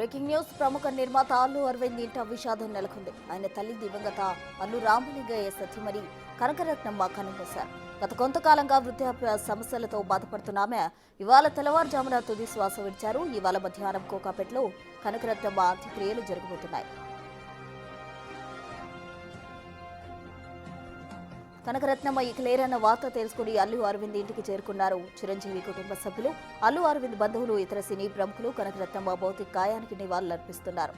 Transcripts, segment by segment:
Breaking news. ప్రముఖ నిర్మాత అల్లు అరవింద్ ఇంట విషాదం నెలకొంది. ఆయన తల్లి దివంగత అల్లు రామలింగయ్య సతీమణి కనకరత్నమ్మ కన్నుమూశారు. గత కొంతకాలంగా వృద్ధాప్య సమస్యలతో బాధపడుతున్న ఆమె ఇవాళ తెల్లవారుజామున తుది శ్వాస విడిచారు. ఇవాళ మధ్యాహ్నం కోకాపేటలో కనకరత్నమ్మ అంత్యక్రియలు జరగబోతున్నాయి. కనకరత్నమ్మ ఇక లేరన్న వార్త తెలుసుకుని అల్లు అరవింద్ ఇంటికి చేరుకున్నారు చిరంజీవి కుటుంబ సభ్యులు. అల్లు అరవింద్ బంధువులు, ఇతర సినీ ప్రముఖులు కనకరత్నమ్మ భౌతిక కాయానికి నివాళులర్పిస్తున్నారు.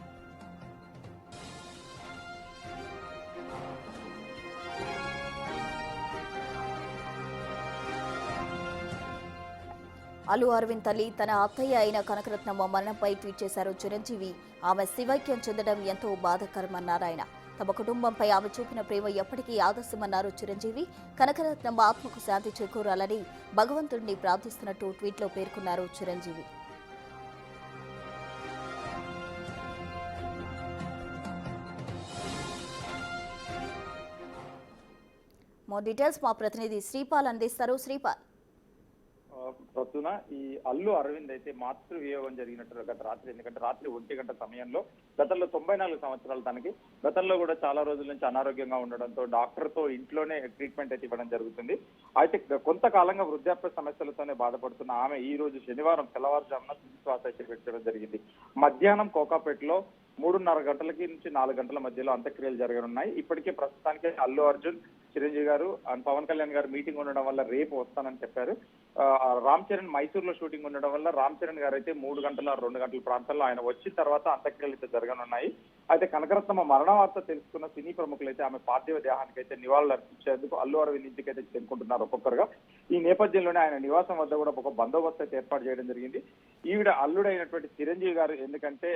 అల్లు అరవింద్ తల్లి తన అత్తయ్య అయిన కనకరత్నమ్మ మరణంపై ట్వీట్ చేశారు చిరంజీవి. ఆమె శివైక్యం చెందడం ఎంతో బాధాకరమన్నారు ఆయన. తమ కుటుంబంపై ఆమె చూపిన ప్రేమ ఎప్పటికీ ఆదర్శమన్నారు చిరంజీవి. కనకరత్నమ్మ ఆత్మకు శాంతి చేకూరాలని భగవంతుడిని ప్రార్థిస్తున్నట్టు ట్వీట్లో పేర్కొన్నారు చిరంజీవి. మోర్ డీటెయిల్స్ మా ప్రతినిధి శ్రీపాల్ అందిస్తారు. శ్రీపాల్, ప్రస్తున ఈ అల్లు అరవింద్ అయితే మాతృ వియోగం జరిగినట్టు గత రాత్రి, ఎందుకంటే రాత్రి 1 గంట సమయంలో గతంలో 94 సంవత్సరాలు తనకి గతంలో కూడా చాలా రోజుల నుంచి అనారోగ్యంగా ఉండడంతో డాక్టర్ తో ఇంట్లోనే ట్రీట్మెంట్ అయితే ఇవ్వడం జరుగుతుంది. అయితే కొంతకాలంగా వృద్ధాప్య సమస్యలతోనే బాధపడుతున్న ఆమె ఈ రోజు శనివారం తెల్లవారుజామున తుది శ్వాస అయితే పెట్టడం జరిగింది. మధ్యాహ్నం కోకాపేటలో 3:30 గంటలకి నుంచి 4 గంటల మధ్యలో అంత్యక్రియలు జరగనున్నాయి. ఇప్పటికే ప్రస్తుతానికి అల్లు అర్జున్, చిరంజీవి గారు అండ్ పవన్ కళ్యాణ్ గారు మీటింగ్ ఉండడం వల్ల రేపు వస్తానని చెప్పారు. రామ్ చరణ్ మైసూర్ లో షూటింగ్ ఉండడం వల్ల రామ్ చరణ్ గారు అయితే 3 గంటల 2 గంటల ప్రాంతంలో ఆయన వచ్చిన తర్వాత అంత్యక్రియలు అయితే జరగనున్నాయి. అయితే కనకరత్నమ్మ మరణ వార్త తెలుసుకున్న సినీ ప్రముఖులు అయితే ఆమె పార్థివ దేహానికి అయితే నివాళులు అర్పించేందుకు అల్లు అరవింద్ ఇంటికి అయితే చేరుకుంటున్నారు ఒక్కొక్కరుగా. ఈ నేపథ్యంలోనే ఆయన నివాసం వద్ద కూడా ఒక బందోబస్తు అయితే ఏర్పాటు చేయడం జరిగింది. ఈవిడ అల్లుడైనటువంటి చిరంజీవి గారు, ఎందుకంటే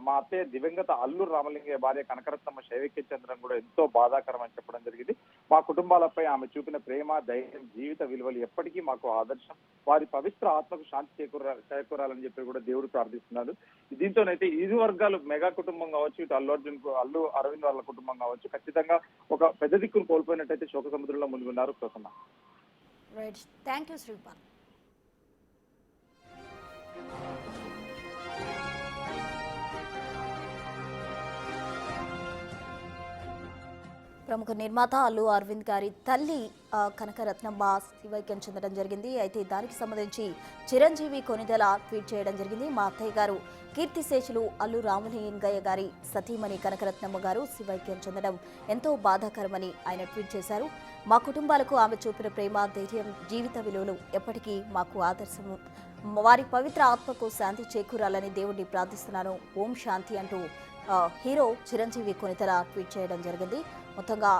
మా అత్తయ్య దివంగత అల్లు రామలింగయ్య భార్య కనకరత్నమ్మ శైవిక్యం చెందడం కూడా ఎంతో బాధాకరం అని చెప్పడం జరిగింది. మా కుటుంబాలపై ఆమె చూపిన ప్రేమ, ధైర్యం, జీవిత విలువలు ఎప్పటికీ మాకు ఆదర్శం. వారి పవిత్ర ఆత్మకు శాంతి చేకూరాలని చెప్పి కూడా దేవుడు ప్రార్థిస్తున్నారు. దీంతోనైతే ఇరు వర్గాలు, మెగా కుటుంబం కావచ్చు, ఇటు అల్లు అరవింద్ వాళ్ళ కుటుంబం కావచ్చు, ఖచ్చితంగా ఒక పెద్ద దిక్కును కోల్పోయినట్టయితే శోక సముద్రంలో మునిగున్నారు. Prasanna. Right, thank you Sripal. ప్రముఖ నిర్మాత అల్లు అరవింద్ గారి తల్లి కనకరత్నమ్మ శివైక్యం చెందడం జరిగింది. అయితే దానికి సంబంధించి చిరంజీవి కొనిదెల ట్వీట్ చేయడం జరిగింది. మా అత్తయ్య గారు కీర్తిశేషులు అల్లు రామలింగయ్య గారి సతీమణి కనకరత్నమ్మ గారు శివైక్యం చెందడం ఎంతో బాధాకరమని ఆయన ట్వీట్ చేశారు. మా కుటుంబాలకు ఆమె చూపిన ప్రేమ, ధైర్యం, జీవిత విలువలు ఎప్పటికీ మాకు ఆదర్శము. వారి పవిత్ర ఆత్మకు శాంతి చేకూరాలని దేవుడిని ప్రార్థిస్తున్నాను. ఓం శాంతి అంటూ హీరో చిరంజీవి కొనితెల ట్వీట్ చేయడం జరిగింది. మొత్తంగా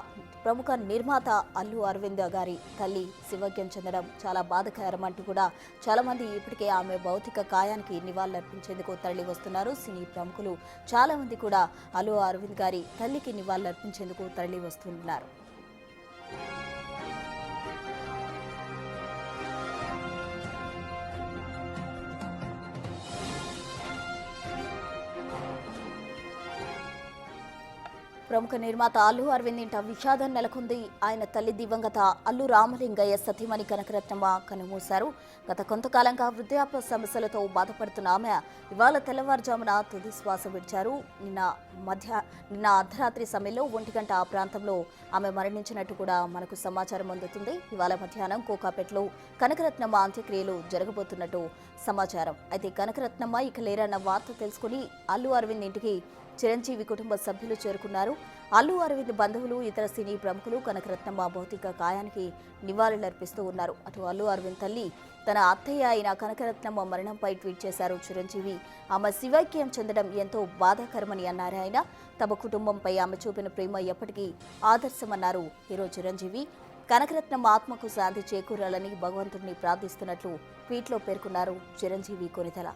ప్రముఖ నిర్మాత అల్లు అరవింద్ గారి తల్లి శివైక్యం చెందడం చాలా బాధాకరం అంటూ కూడా చాలా మంది ఇప్పటికే ఆమె భౌతిక కాయానికి నివాళులర్పించేందుకు తరలి వస్తున్నారు. సినీ ప్రముఖులు చాలా మంది కూడా అల్లు అరవింద్ గారి తల్లికి నివాళులర్పించేందుకు తరలి వస్తున్నారు. ప్రముఖ నిర్మాత అల్లు అరవింద్ ఇంట విషాదం నెలకొంది. ఆయన తల్లి దివంగత అల్లు రామలింగయ్య సతీమణి కనకరత్నమ్మ కన్నుమూశారు. గత కొంతకాలంగా వృద్ధాప్య సమస్యలతో బాధపడుతున్న ఆమె ఇవాళ తెల్లవారుజామున తుది శ్వాస విడిచారు. నిన్న అర్ధరాత్రి సమయంలో 1 గంట ఆ ప్రాంతంలో ఆమె మరణించినట్టు కూడా మనకు సమాచారం అందుతుంది. ఇవాళ మధ్యాహ్నం కోకాపేటలో కనకరత్నమ్మ అంత్యక్రియలు జరగబోతున్నట్టు సమాచారం. అయితే కనకరత్నమ్మ ఇక లేరన్న వార్త తెలుసుకుని అల్లు అరవింద్ ఇంటికి చిరంజీవి కుటుంబ సభ్యులు చేరుకున్నారు. అల్లు అరవింద్ బంధువులు, ఇతర సినీ ప్రముఖులు కనకరత్నమ్మ భౌతిక కాయానికి నివాళులర్పిస్తూ ఉన్నారు. అటు అల్లు అరవింద్ తల్లి తన అత్తయ్య అయిన కనకరత్నమ్మ మరణంపై ట్వీట్ చేశారు చిరంజీవి. ఆమె శివైక్యం చెందడం ఎంతో బాధాకరమని అన్నారు ఆయన. తమ కుటుంబంపై ఆమె చూపిన ప్రేమ ఎప్పటికీ ఆదర్శమన్నారు హీరో చిరంజీవి. కనకరత్నమ్మ ఆత్మకు శాంతి చేకూరాలని భగవంతుడిని ప్రార్థిస్తున్నట్లు ట్వీట్లో పేర్కొన్నారు చిరంజీవి కొనితెల.